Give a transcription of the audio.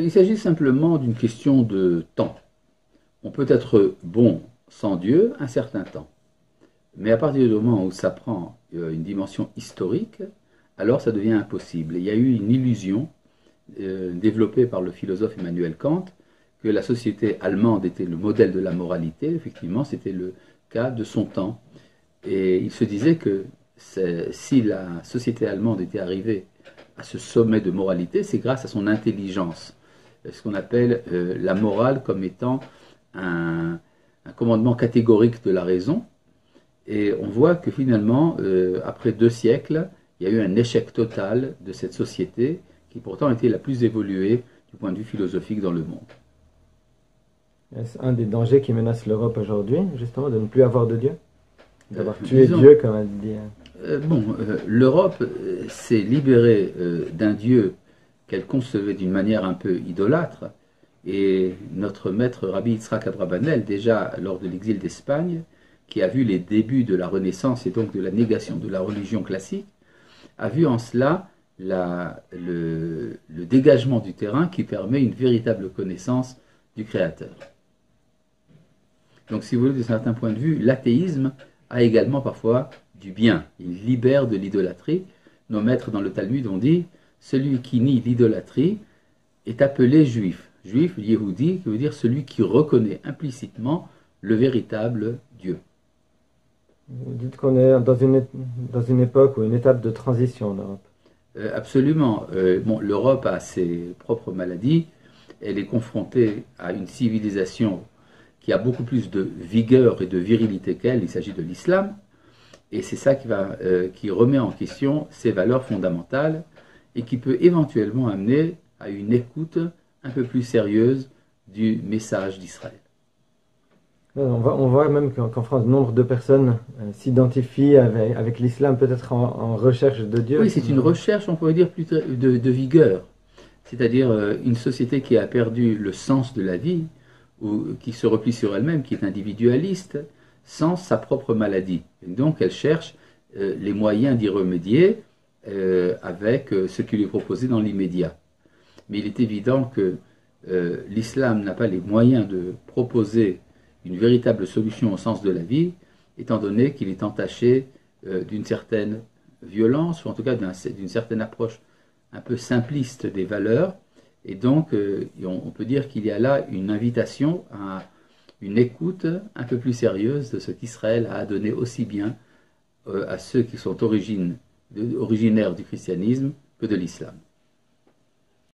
Il s'agit simplement d'une question de temps. On peut être bon sans Dieu un certain temps. Mais à partir du moment où ça prend une dimension historique, alors ça devient impossible. Il y a eu une illusion développée par le philosophe Emmanuel Kant que la société allemande était le modèle de la moralité. Effectivement, c'était le cas de son temps. Et il se disait que si la société allemande était arrivée à ce sommet de moralité, c'est grâce à son intelligence. Ce qu'on appelle la morale comme étant un commandement catégorique de la raison. Et on voit que finalement, après 2 siècles, il y a eu un échec total de cette société qui pourtant était la plus évoluée du point de vue philosophique dans le monde. Est-ce un des dangers qui menace l'Europe aujourd'hui, justement, de ne plus avoir de Dieu? D'avoir tué Dieu, comme elle dit. L'Europe s'est libérée d'un Dieu qu'elle concevait d'une manière un peu idolâtre. Et notre maître Rabbi Yitzhak Abrabanel, déjà lors de l'exil d'Espagne, qui a vu les débuts de la Renaissance et donc de la négation de la religion classique, a vu en cela le dégagement du terrain qui permet une véritable connaissance du Créateur. Donc si vous voulez, de certains points de vue, l'athéisme a également parfois du bien. Il libère de l'idolâtrie. Nos maîtres dans le Talmud ont dit « Celui qui nie l'idolâtrie est appelé juif ». Juif, Yehudi, qui veut dire celui qui reconnaît implicitement le véritable Dieu. Vous dites qu'on est dans une époque ou une étape de transition en Europe. Absolument. L'Europe a ses propres maladies. Elle est confrontée à une civilisation qui a beaucoup plus de vigueur et de virilité qu'elle. Il s'agit de l'islam. Et c'est ça qui remet en question ses valeurs fondamentales et qui peut éventuellement amener à une écoute un peu plus sérieuse du message d'Israël. On voit même qu'en France, nombre de personnes s'identifient avec l'islam, peut-être en recherche de Dieu. Oui, c'est une recherche, on pourrait dire, plus de vigueur. C'est-à-dire une société qui a perdu le sens de la vie, ou qui se replie sur elle-même, qui est individualiste, sans sa propre maladie. Et donc elle cherche les moyens d'y remédier avec ce qui lui est proposé dans l'immédiat. Mais il est évident que l'islam n'a pas les moyens de proposer une véritable solution au sens de la vie, étant donné qu'il est entaché d'une certaine violence, ou en tout cas d'une certaine approche un peu simpliste des valeurs. Et donc, on peut dire qu'il y a là une invitation à une écoute un peu plus sérieuse de ce qu'Israël a à donner aussi bien à ceux qui sont originaires du christianisme que de l'islam.